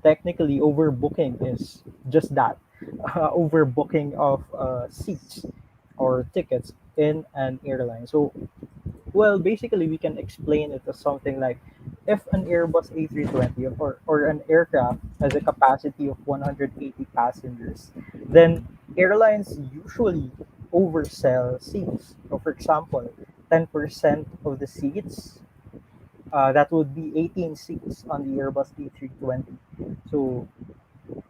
technically overbooking is just that, overbooking of seats or tickets in an airline. So, well, basically, we can explain it as something like if an Airbus A320 or an aircraft has a capacity of 180 passengers, then airlines usually oversell seats. So, for example, 10% of the seats, that would be 18 seats on the Airbus A320. So,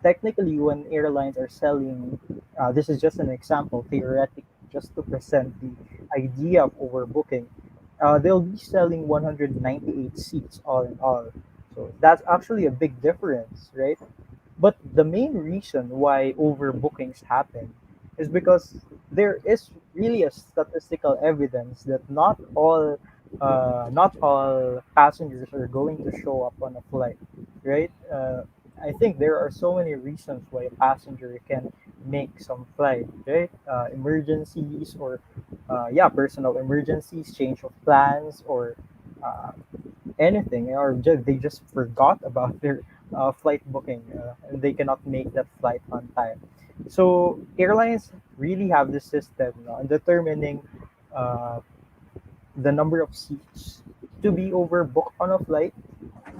technically, when airlines are selling, this is just an example, theoretically, just to present the idea of overbooking, they'll be selling 198 seats all in all. So that's actually a big difference, right? But the main reason why overbookings happen is because there is really a statistical evidence that not all passengers are going to show up on a flight, right? I think there are so many reasons why a passenger can make some flight, right? Emergencies or yeah, personal emergencies, change of plans, or uh, anything, or they just forgot about their flight booking, and they cannot make that flight on time. So airlines really have this system, in determining uh, the number of seats to be overbooked on a flight.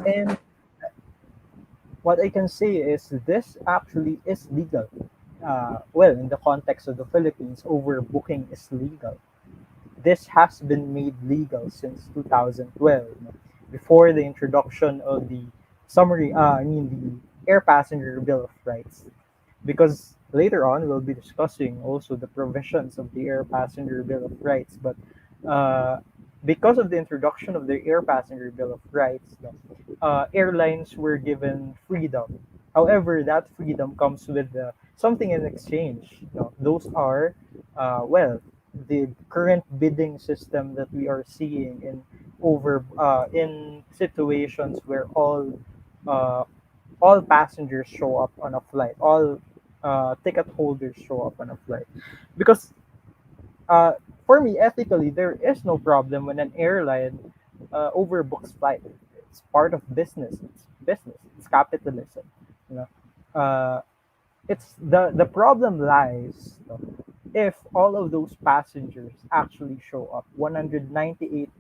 And what I can say is this actually is legal. Well, in the context of the Philippines, overbooking is legal. This has been made legal since 2012, before the introduction of the the Air Passenger Bill of Rights. Because later on, we'll be discussing also the provisions of the Air Passenger Bill of Rights. But uh, because of the introduction of the Air Passenger Bill of Rights, airlines were given freedom. However, that freedom comes with something in exchange. Those are, well, the current bidding system that we are seeing in situations where uh, all passengers show up on a flight, all ticket holders show up on a flight, because uh, for me, ethically, there is no problem when an airline overbooks flight. It's part of business. It's business. It's capitalism. You know, it's the problem lies, if all of those passengers actually show up. 198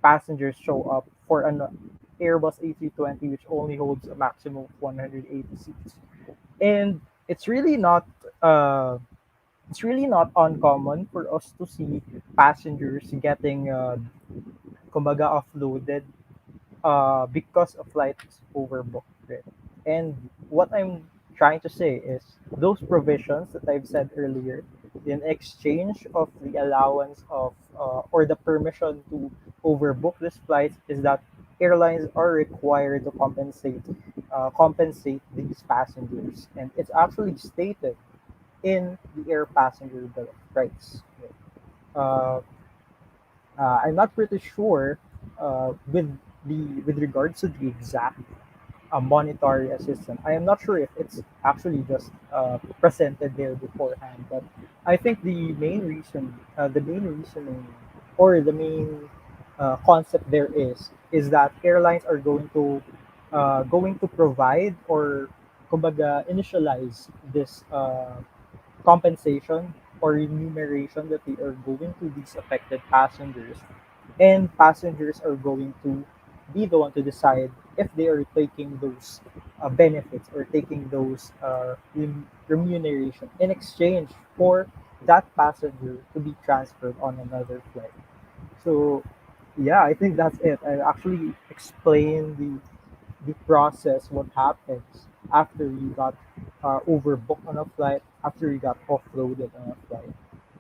passengers show up for an Airbus A320, which only holds a maximum of 180 seats, and it's really not. It's really not uncommon for us to see passengers getting kumbaga offloaded because a flight is overbooked. Right? And what I'm trying to say is those provisions that I've said earlier, in exchange of the allowance of or the permission to overbook these flights, is that airlines are required to compensate these passengers, and it's actually stated in the Air Passenger Bill of Rights. Uh, I'm not pretty sure with regards to the exact monetary assistance. I am not sure if it's actually just presented there beforehand, but I think the main reasoning, or the main concept there is that airlines are going to provide, or kumbaga initialize this compensation or remuneration that they are going to these affected passengers, and passengers are going to be the one to decide if they are taking those benefits or taking those remuneration in exchange for that passenger to be transferred on another flight. So yeah, I think that's it. I actually explained the process, what happens after you got overbooked on a flight, after you got offloaded on a flight.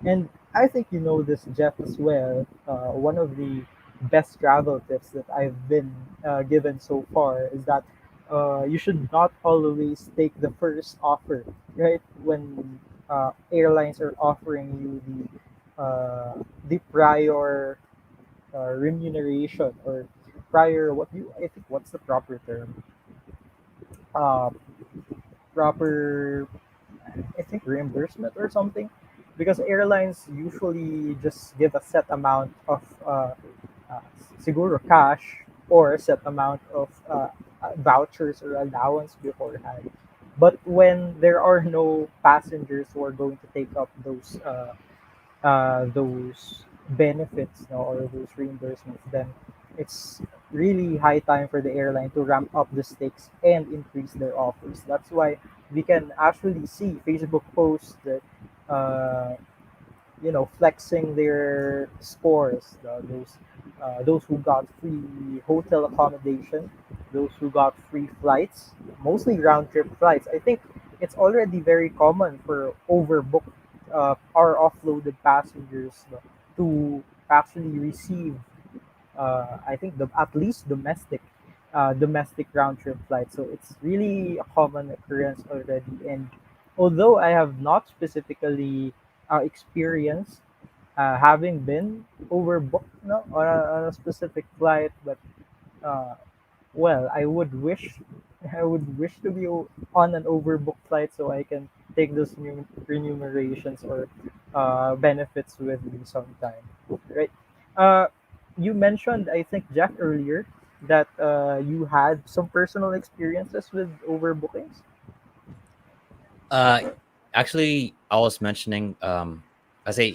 And I think you know this, Jeff, as well. One of the best travel tips that I've been given so far is that you should not always take the first offer, right? When airlines are offering you the prior remuneration, or prior, I think, what's the proper term? Uh, Proper, I think, reimbursement or something, because airlines usually just give a set amount of uh, siguro cash, or a set amount of vouchers or allowance beforehand. But when there are no passengers who are going to take up those benefits, no, or those reimbursements, then it's really high time for the airline to ramp up the stakes and increase their offers. That's why we can actually see Facebook posts that uh, flexing their scores. Those who got free hotel accommodation, those who got free flights, mostly round trip flights. I think it's already very common for overbook or offloaded passengers to actually receive I think at least domestic round trip flights. So it's really a common occurrence already. And although I have not specifically experienced having been overbooked, no, on a specific flight, but uh, well, I would wish to be on an overbooked flight so I can take those remunerations or benefits with me sometime, right? Uh, you mentioned, I think, Jack, earlier that you had some personal experiences with overbookings. Uh, Actually, I was mentioning, I say